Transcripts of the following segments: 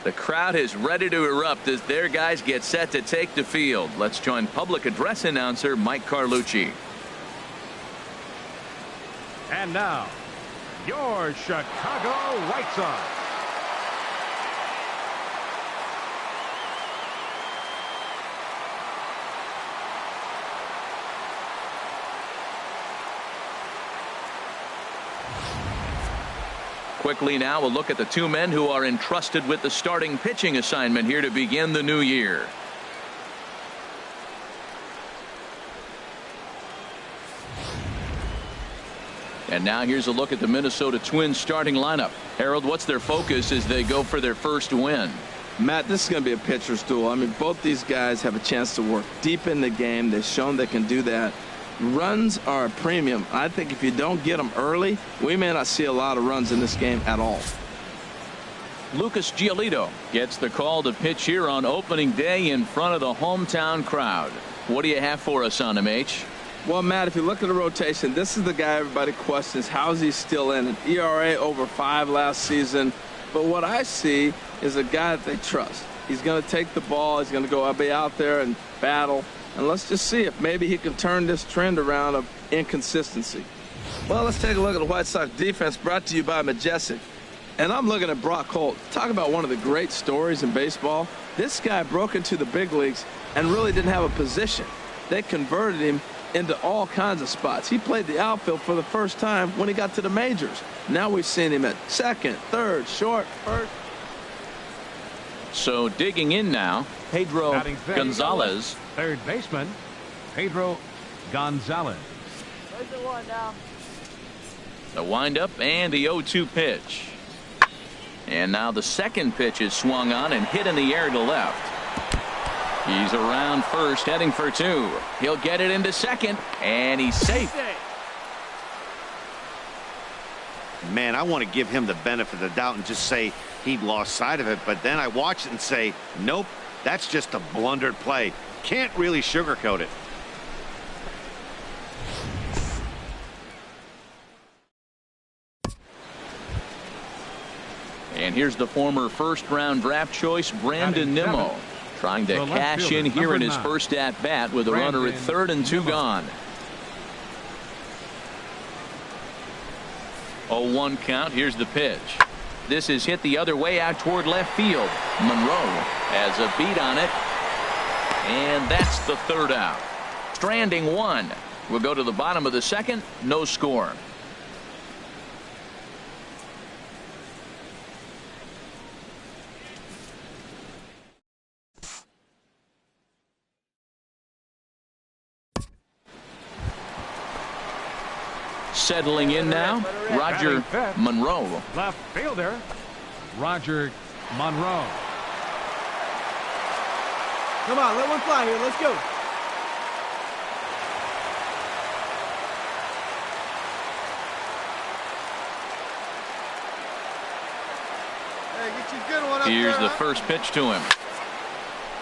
The crowd is ready to erupt as their guys get set to take the field. Let's join public address announcer Mike Carlucci. And now, your Chicago White Sox. Quickly now, a look at the two men who are entrusted with the starting pitching assignment here to begin the new year. And now here's a look at the Minnesota Twins starting lineup. Harold, what's their focus as they go for their first win? Matt, this is going to be a pitcher's duel. I mean, both these guys have a chance to work deep in the game. They've shown they can do that. Runs are a premium. I think if you don't get them early, we may not see a lot of runs in this game at all. Lucas Giolito gets the call to pitch here on opening day in front of the hometown crowd. What do you have for us on him, H? Well, Matt, if you look at the rotation, this is the guy everybody questions. How is he still in it? ERA over 5 last season. But what I see is a guy that they trust. He's going to take the ball. He's going to go be out there and battle. And let's just see if maybe he can turn this trend around of inconsistency. Well, let's take a look at the White Sox defense, brought to you by Majestic. And I'm looking at Brock Holt. Talk about one of the great stories in baseball. This guy broke into the big leagues and really didn't have a position. They converted him into all kinds of spots. He played the outfield for the first time when he got to the majors. Now we've seen him at second, third, short, first. So digging in now, Pedro Gonzalez. Third baseman, Pedro Gonzalez. Where's the one now? The windup and the 0-2 pitch. And now the second pitch is swung on and hit in the air to left. He's around first, heading for 2. He'll get it into second, and he's safe. Man, I want to give him the benefit of the doubt and just say he lost sight of it, but then I watch it and say, nope, that's just a blundered play. Can't really sugarcoat it. And here's the former first-round draft choice, Brandon Nimmo, trying to cash in here in his first at-bat with a runner at third and 2 gone. 0-1 count. Here's the pitch. This is hit the other way out toward left field. Monroe has a beat on it. And that's the third out. Stranding 1. We'll go to the bottom of the second. No score. Settling in now, Roger Monroe. Left fielder, Roger Monroe. Come on, let one fly here. Let's go. Hey, get you a good one up Here's there, the first pitch to him.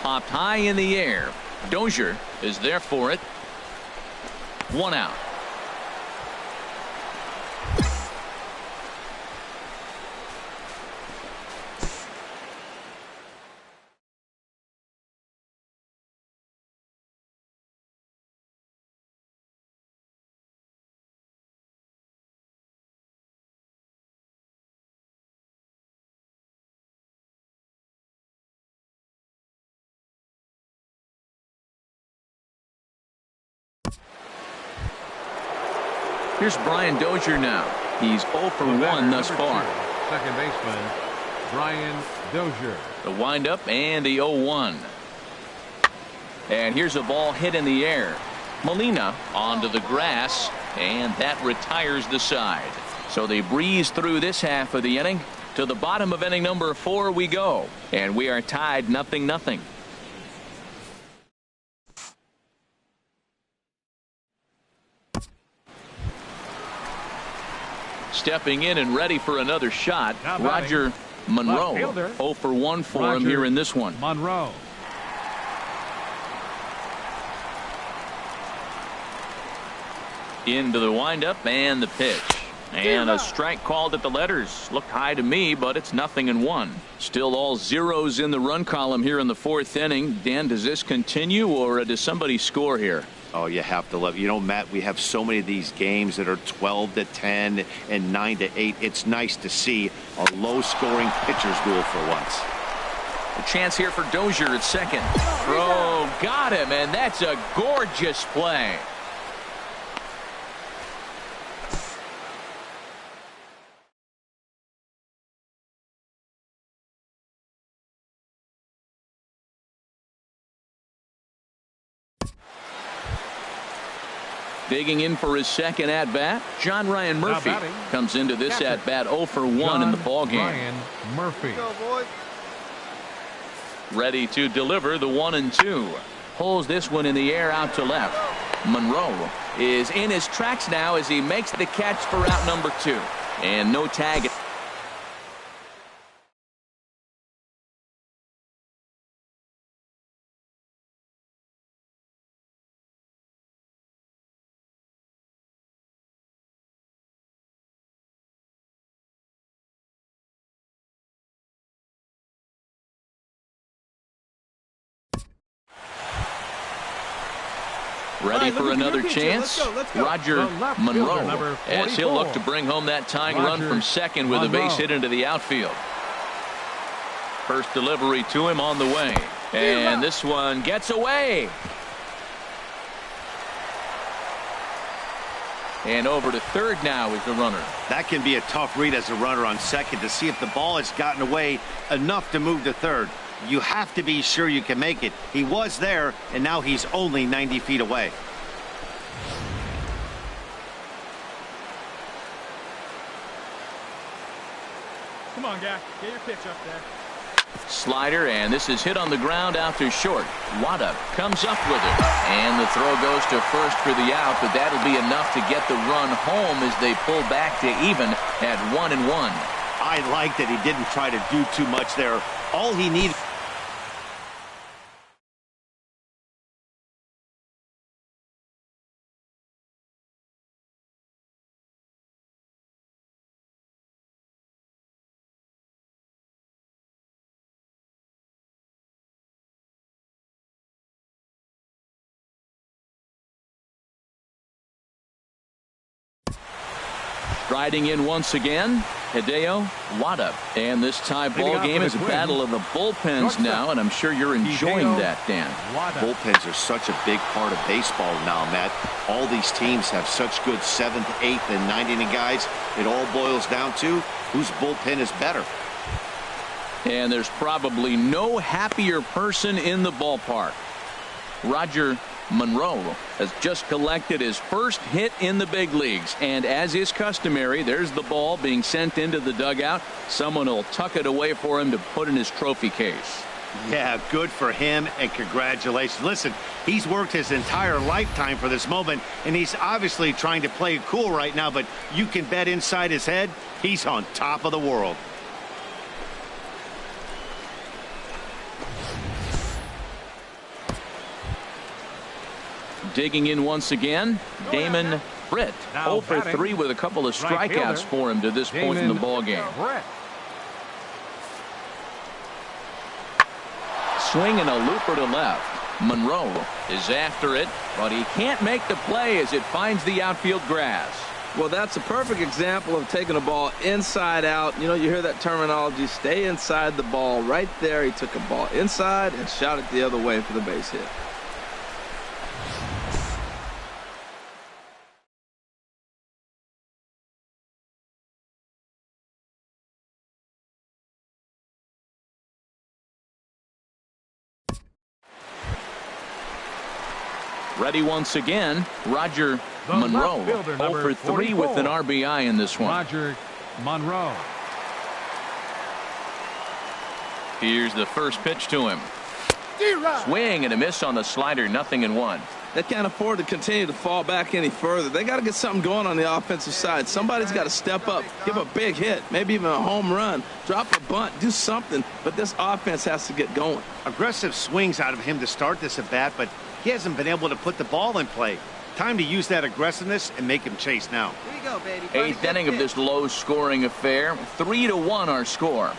Popped high in the air. Dozier is there for it. 1 out. Here's Brian Dozier now. He's 0 for 1 thus far. Second baseman, Brian Dozier. The windup and the 0-1. And here's a ball hit in the air. Molina onto the grass, and that retires the side. So they breeze through this half of the inning. To the bottom of inning number 4 we go, and we are tied 0-0. Stepping in and ready for another shot, Roger Monroe. 0 for 1 for him here in this one. Monroe. Into the windup and the pitch. And a strike called at the letters. Looked high to me, but it's 0-1. Still all zeros in the run column here in the fourth inning. Dan, does this continue, or does somebody score here? Oh, you have to love it. You know, Matt, we have so many of these games that are 12-10 and 9-8. It's nice to see a low-scoring pitcher's duel for once. A chance here for Dozier at second. Throw, got him, and that's a gorgeous play. Digging in for his second at-bat, John Ryan Murphy comes into this at-bat 0 for 1 in the ballgame. Ryan Murphy. Go, boys. Ready to deliver the 1-2. Pulls this one in the air out to left. Monroe is in his tracks now as he makes the catch for out number 2. And no tag. Ready for another chance. Let's go. Roger Monroe, as he'll look to bring home that tying run from second with a base hit into the outfield. First delivery to him on the way, and this one gets away. And over to third now is the runner. That can be a tough read as a runner on second to see if the ball has gotten away enough to move to third. You have to be sure you can make it. He was there, and now he's only 90 feet away. Come on, guy. Get your pitch up there. Slider, and this is hit on the ground out to short. Wada comes up with it, and the throw goes to first for the out, but that'll be enough to get the run home as they pull back to even at 1-1. I like that he didn't try to do too much there. All he needed. Riding in once again, Hideo Wada. And this tie ball game is a battle of the bullpens now, and I'm sure you're enjoying that, Dan. Bullpens are such a big part of baseball now, Matt. All these teams have such good 7th, 8th, and 9th inning guys. It all boils down to whose bullpen is better. And there's probably no happier person in the ballpark. Roger Monroe has just collected his first hit in the big leagues, and as is customary, there's the ball being sent into the dugout. Someone will tuck it away for him to put in his trophy case. Yeah, good for him, and congratulations. Listen, he's worked his entire lifetime for this moment, and he's obviously trying to play it cool right now, but you can bet inside his head he's on top of the world. Digging in once again, Damon Britt. 0 for 3 with a couple of strikeouts for him to this point in the ballgame. Swing and a looper to left. Monroe is after it, but he can't make the play as it finds the outfield grass. Well, that's a perfect example of taking a ball inside out. You know, you hear that terminology, stay inside the ball. Right there, he took a ball inside and shot it the other way for the base hit. Ready once again, Roger Monroe. 0 for 3 with an RBI in this one. Roger Monroe. Here's the first pitch to him. Swing and a miss on the slider, 0-1. They can't afford to continue to fall back any further. They got to get something going on the offensive side. Somebody's got to step up, give a big hit, maybe even a home run, drop a bunt, do something. But this offense has to get going. Aggressive swings out of him to start this at bat, but he hasn't been able to put the ball in play. Time to use that aggressiveness and make him chase now. Here you go, baby. Eighth inning of this low-scoring affair. 3-1 our score.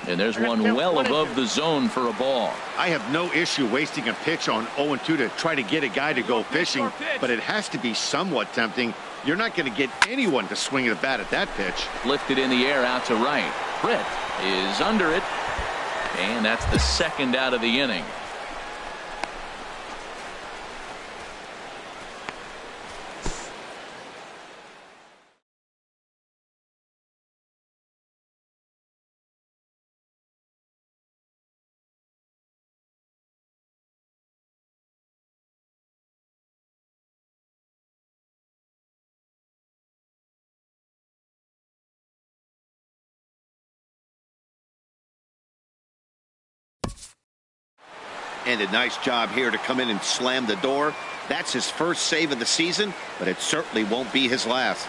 And there's one well above the zone for a ball. I have no issue wasting a pitch on 0-2 to try to get a guy to go fishing, but it has to be somewhat tempting. You're not going to get anyone to swing the bat at that pitch. Lifted in the air out to right. Britt is under it. And that's the second out of the inning. And a nice job here to come in and slam the door. That's his first save of the season, but it certainly won't be his last.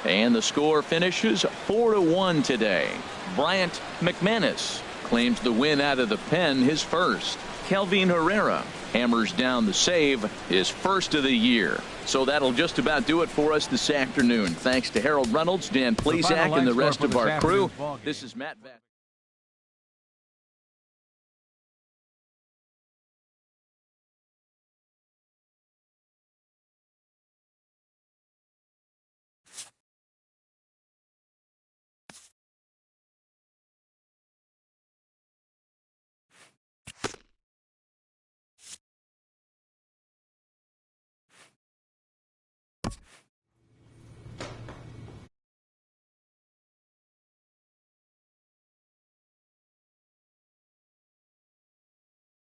And the score finishes 4-1 today. Bryant McManus claims the win out of the pen, his first. Kelvin Herrera hammers down the save, his first of the year. So that'll just about do it for us this afternoon. Thanks to Harold Reynolds, Dan Pleaids4, and the rest of our crew. This is Matt Vatt.